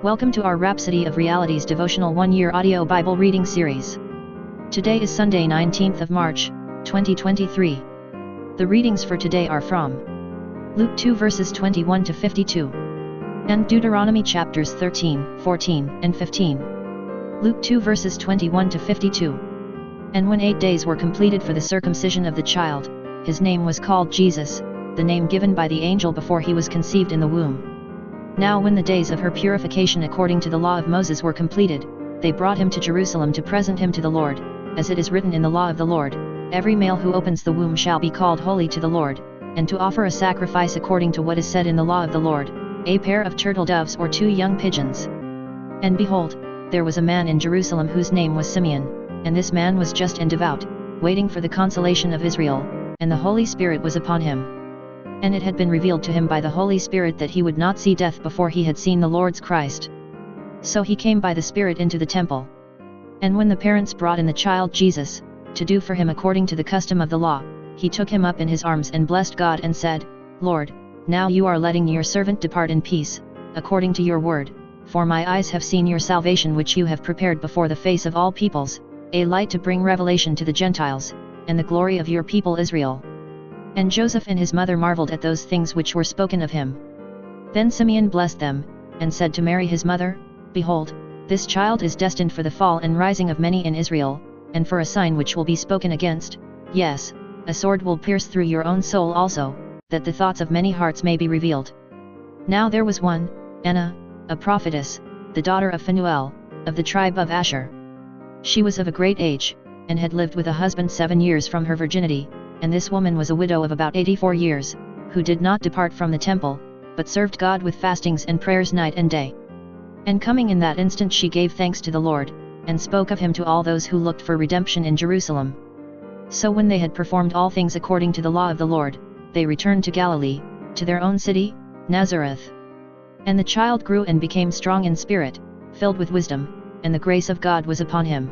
Welcome to our Rhapsody of Realities devotional 1-year audio Bible reading series. Today is Sunday, 19th of March, 2023. The readings for today are from Luke 2 verses 21 to 52, and Deuteronomy chapters 13, 14, and 15. Luke 2 verses 21 to 52. And when 8 days were completed for the circumcision of the child, his name was called Jesus, the name given by the angel before he was conceived in the womb. Now when the days of her purification according to the law of Moses were completed, they brought him to Jerusalem to present him to the Lord, as it is written in the law of the Lord, every male who opens the womb shall be called holy to the Lord, and to offer a sacrifice according to what is said in the law of the Lord, a pair of turtle doves or 2 young pigeons. And behold, there was a man in Jerusalem whose name was Simeon, and this man was just and devout, waiting for the consolation of Israel, and the Holy Spirit was upon him. And it had been revealed to him by the Holy Spirit that he would not see death before he had seen the Lord's Christ. So he came by the Spirit into the temple. And when the parents brought in the child Jesus, to do for him according to the custom of the law, he took him up in his arms and blessed God and said, Lord, now you are letting your servant depart in peace, according to your word, for my eyes have seen your salvation which you have prepared before the face of all peoples, a light to bring revelation to the Gentiles, and the glory of your people Israel. And Joseph and his mother marveled at those things which were spoken of him. Then Simeon blessed them, and said to Mary his mother, Behold, this child is destined for the fall and rising of many in Israel, and for a sign which will be spoken against, yes, a sword will pierce through your own soul also, that the thoughts of many hearts may be revealed. Now there was one, Anna, a prophetess, the daughter of Phanuel, of the tribe of Asher. She was of a great age, and had lived with a husband 7 years from her virginity, and this woman was a widow of about 84 years, who did not depart from the temple, but served God with fastings and prayers night and day. And coming in that instant she gave thanks to the Lord, and spoke of him to all those who looked for redemption in Jerusalem. So when they had performed all things according to the law of the Lord, they returned to Galilee, to their own city, Nazareth. And the child grew and became strong in spirit, filled with wisdom, and the grace of God was upon him.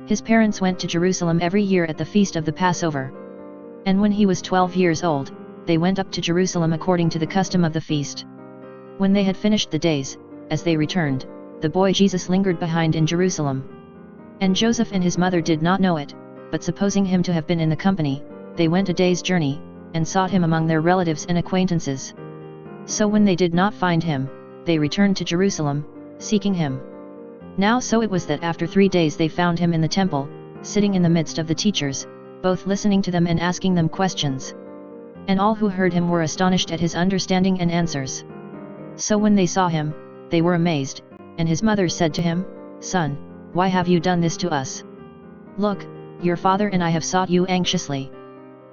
His parents went to Jerusalem every year at the feast of the Passover. And when he was 12 years old, they went up to Jerusalem according to the custom of the feast. When they had finished the days, as they returned, the boy Jesus lingered behind in Jerusalem. And Joseph and his mother did not know it, but supposing him to have been in the company, they went a day's journey, and sought him among their relatives and acquaintances. So when they did not find him, they returned to Jerusalem, seeking him. Now so it was that after 3 days they found him in the temple, sitting in the midst of the teachers, both listening to them and asking them questions. And all who heard him were astonished at his understanding and answers. So when they saw him, they were amazed, and his mother said to him, Son, why have you done this to us? Look, your father and I have sought you anxiously.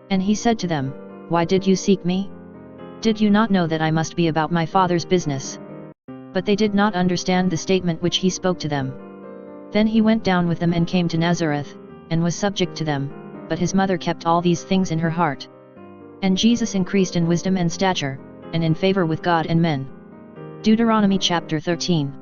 And he said to them, Why did you seek me? Did you not know that I must be about my father's business? But they did not understand the statement which he spoke to them. Then he went down with them and came to Nazareth, and was subject to them, but his mother kept all these things in her heart. And Jesus increased in wisdom and stature, and in favor with God and men. Deuteronomy chapter 13.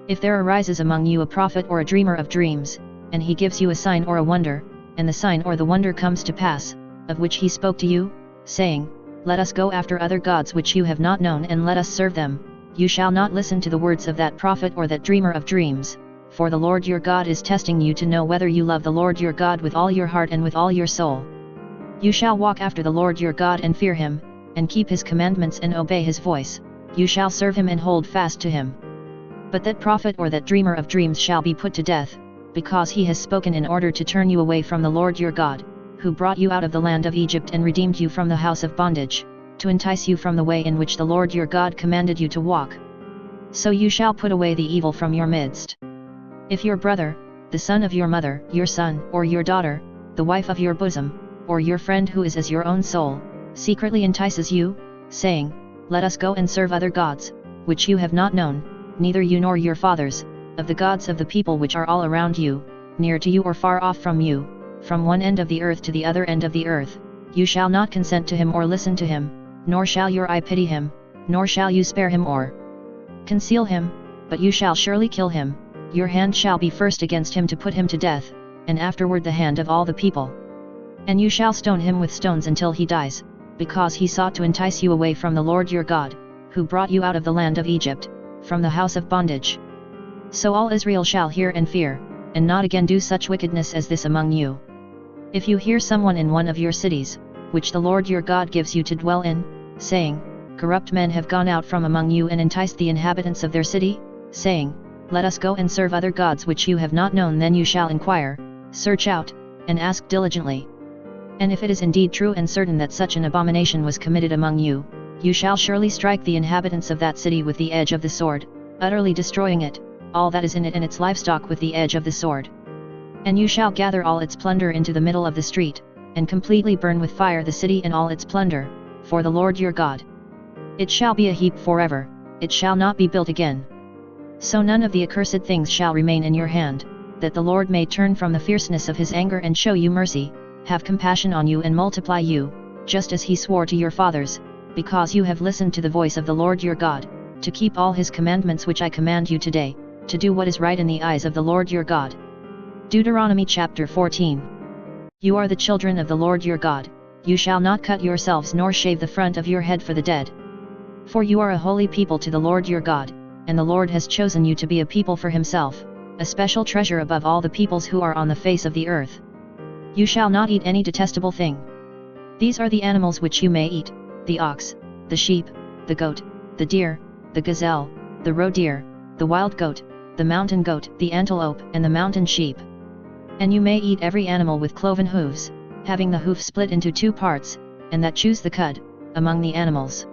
If there arises among you a prophet or a dreamer of dreams, and he gives you a sign or a wonder, and the sign or the wonder comes to pass, of which he spoke to you, saying, Let us go after other gods which you have not known and let us serve them, you shall not listen to the words of that prophet or that dreamer of dreams, for the Lord your God is testing you to know whether you love the Lord your God with all your heart and with all your soul. You shall walk after the Lord your God and fear him, and keep his commandments and obey his voice, you shall serve him and hold fast to him. But that prophet or that dreamer of dreams shall be put to death, because he has spoken in order to turn you away from the Lord your God, who brought you out of the land of Egypt and redeemed you from the house of bondage, to entice you from the way in which the Lord your God commanded you to walk. So you shall put away the evil from your midst. If your brother, the son of your mother, your son or your daughter, the wife of your bosom, or your friend who is as your own soul, secretly entices you, saying, Let us go and serve other gods, which you have not known, neither you nor your fathers, of the gods of the people which are all around you, near to you or far off from you, from one end of the earth to the other end of the earth, you shall not consent to him or listen to him, nor shall your eye pity him, nor shall you spare him or conceal him, but you shall surely kill him. Your hand shall be first against him to put him to death, and afterward the hand of all the people. And you shall stone him with stones until he dies, because he sought to entice you away from the Lord your God, who brought you out of the land of Egypt, from the house of bondage. So all Israel shall hear and fear, and not again do such wickedness as this among you. If you hear someone in one of your cities, which the Lord your God gives you to dwell in, saying, Corrupt men have gone out from among you and enticed the inhabitants of their city, saying, Let us go and serve other gods which you have not known, then you shall inquire, search out, and ask diligently. And if it is indeed true and certain that such an abomination was committed among you, you shall surely strike the inhabitants of that city with the edge of the sword, utterly destroying it, all that is in it and its livestock with the edge of the sword. And you shall gather all its plunder into the middle of the street, and completely burn with fire the city and all its plunder, for the Lord your God. It shall be a heap forever, it shall not be built again. So none of the accursed things shall remain in your hand, that the Lord may turn from the fierceness of his anger and show you mercy, have compassion on you and multiply you, just as he swore to your fathers, because you have listened to the voice of the Lord your God, to keep all his commandments which I command you today, to do what is right in the eyes of the Lord your God. Deuteronomy chapter 14. You are the children of the Lord your God, you shall not cut yourselves nor shave the front of your head for the dead. For you are a holy people to the Lord your God, and the Lord has chosen you to be a people for himself, a special treasure above all the peoples who are on the face of the earth. You shall not eat any detestable thing. These are the animals which you may eat, the ox, the sheep, the goat, the deer, the gazelle, the roe deer, the wild goat, the mountain goat, the antelope, and the mountain sheep. And you may eat every animal with cloven hooves, having the hoof split into two parts, and that chews the cud, among the animals.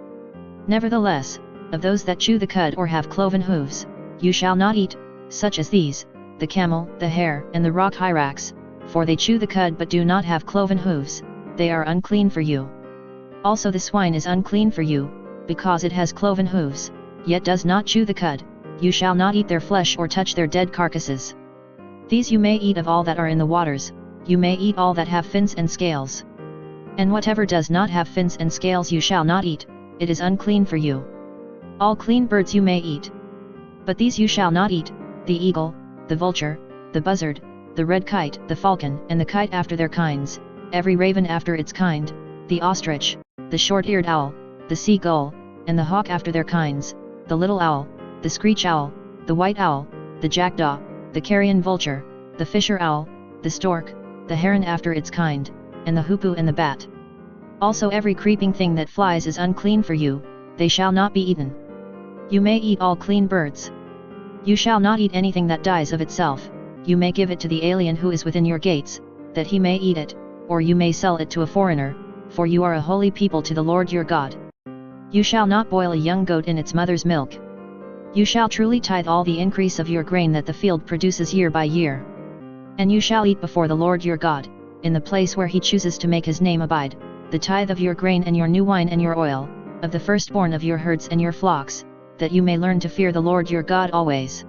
Nevertheless, of those that chew the cud or have cloven hooves, you shall not eat, such as these, the camel, the hare, and the rock hyrax, for they chew the cud but do not have cloven hooves, they are unclean for you. Also the swine is unclean for you, because it has cloven hooves, yet does not chew the cud, you shall not eat their flesh or touch their dead carcasses. These you may eat of all that are in the waters, you may eat all that have fins and scales. And whatever does not have fins and scales you shall not eat, it is unclean for you. All clean birds you may eat. But these you shall not eat, the eagle, the vulture, the buzzard, the red kite, the falcon, and the kite after their kinds, every raven after its kind, the ostrich, the short-eared owl, the sea-gull, and the hawk after their kinds, the little owl, the screech owl, the white owl, the jackdaw, the carrion vulture, the fisher owl, the stork, the heron after its kind, and the hoopoe and the bat. Also every creeping thing that flies is unclean for you, they shall not be eaten. You may eat all clean birds. You shall not eat anything that dies of itself, you may give it to the alien who is within your gates, that he may eat it, or you may sell it to a foreigner, for you are a holy people to the Lord your God. You shall not boil a young goat in its mother's milk. You shall truly tithe all the increase of your grain that the field produces year by year. And you shall eat before the Lord your God, in the place where he chooses to make his name abide, the tithe of your grain and your new wine and your oil, of the firstborn of your herds and your flocks, that you may learn to fear the Lord your God always.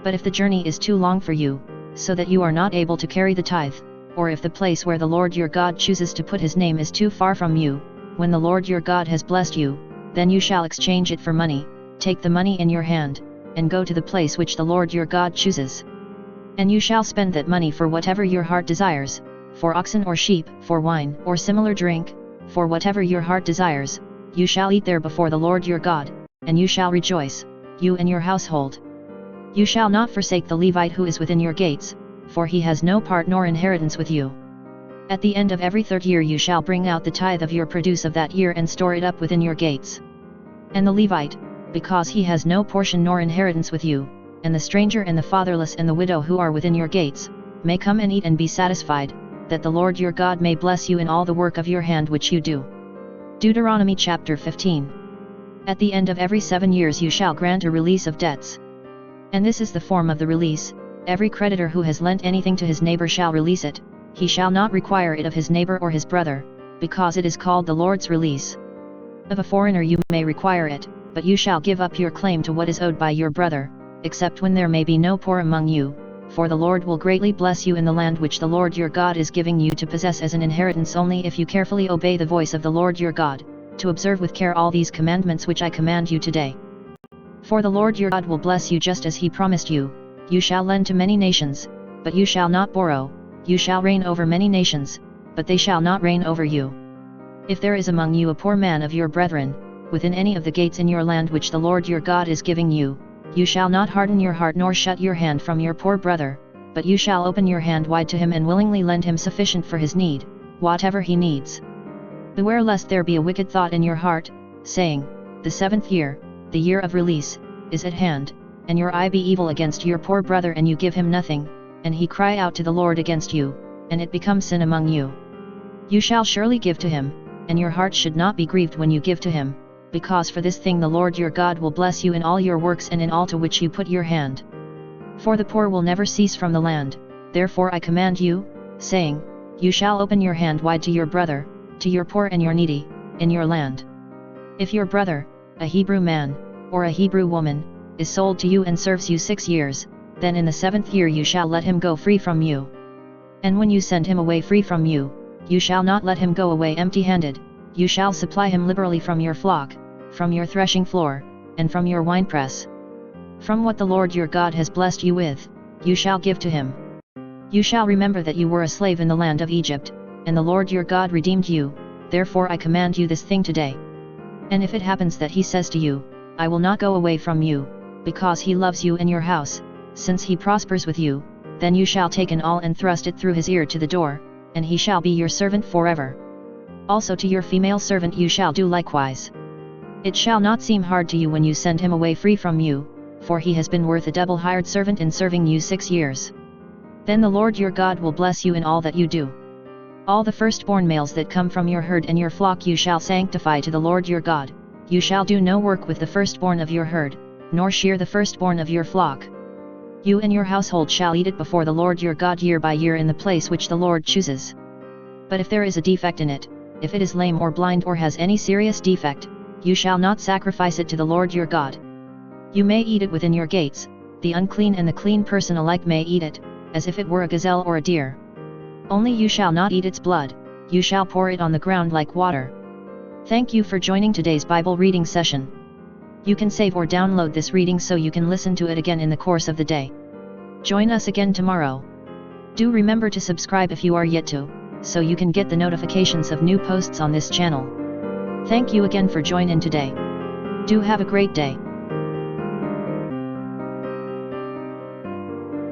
But if the journey is too long for you, so that you are not able to carry the tithe, or if the place where the Lord your God chooses to put his name is too far from you, when the Lord your God has blessed you, then you shall exchange it for money, take the money in your hand, and go to the place which the Lord your God chooses. And you shall spend that money for whatever your heart desires, for oxen or sheep, for wine or similar drink, for whatever your heart desires, you shall eat there before the Lord your God, and you shall rejoice, you and your household. You shall not forsake the Levite who is within your gates, for he has no part nor inheritance with you. At the end of every third year you shall bring out the tithe of your produce of that year and store it up within your gates. And the Levite, because he has no portion nor inheritance with you, and the stranger and the fatherless and the widow who are within your gates, may come and eat and be satisfied, that the Lord your God may bless you in all the work of your hand which you do. Deuteronomy chapter 15. At the end of every 7 years you shall grant a release of debts. And this is the form of the release: every creditor who has lent anything to his neighbor shall release it, he shall not require it of his neighbor or his brother, because it is called the Lord's release. Of a foreigner you may require it, but you shall give up your claim to what is owed by your brother, except when there may be no poor among you, for the Lord will greatly bless you in the land which the Lord your God is giving you to possess as an inheritance, only if you carefully obey the voice of the Lord your God, to observe with care all these commandments which I command you today. For the Lord your God will bless you just as he promised you. You shall lend to many nations, but you shall not borrow, you shall reign over many nations, but they shall not reign over you. If there is among you a poor man of your brethren, within any of the gates in your land which the Lord your God is giving you, you shall not harden your heart nor shut your hand from your poor brother, but you shall open your hand wide to him and willingly lend him sufficient for his need, whatever he needs. Beware lest there be a wicked thought in your heart, saying, the 7th year, the year of release, is at hand, and your eye be evil against your poor brother and you give him nothing, and he cry out to the Lord against you, and it become sin among you. You shall surely give to him, and your heart should not be grieved when you give to him, because for this thing the Lord your God will bless you in all your works and in all to which you put your hand. For the poor will never cease from the land, therefore I command you, saying, you shall open your hand wide to your brother, to your poor and your needy, in your land. If your brother, a Hebrew man, or a Hebrew woman, is sold to you and serves you 6 years, then in the 7th year you shall let him go free from you. And when you send him away free from you, you shall not let him go away empty-handed, you shall supply him liberally from your flock, from your threshing floor, and from your winepress. From what the Lord your God has blessed you with, you shall give to him. You shall remember that you were a slave in the land of Egypt, and the Lord your God redeemed you, therefore I command you this thing today. And if it happens that he says to you, I will not go away from you, because he loves you and your house, since he prospers with you, then you shall take an awl and thrust it through his ear to the door, and he shall be your servant forever. Also to your female servant you shall do likewise. It shall not seem hard to you when you send him away free from you, for he has been worth a double hired servant in serving you 6 years. Then the Lord your God will bless you in all that you do. All the firstborn males that come from your herd and your flock you shall sanctify to the Lord your God, you shall do no work with the firstborn of your herd, nor shear the firstborn of your flock. You and your household shall eat it before the Lord your God year by year in the place which the Lord chooses. But if there is a defect in it, if it is lame or blind or has any serious defect, you shall not sacrifice it to the Lord your God. You may eat it within your gates, the unclean and the clean person alike may eat it, as if it were a gazelle or a deer. Only you shall not eat its blood, you shall pour it on the ground like water. Thank you for joining today's Bible reading session. You can save or download this reading so you can listen to it again in the course of the day. Join us again tomorrow. Do remember to subscribe if you are yet to, so you can get the notifications of new posts on this channel. Thank you again for joining today. Do have a great day.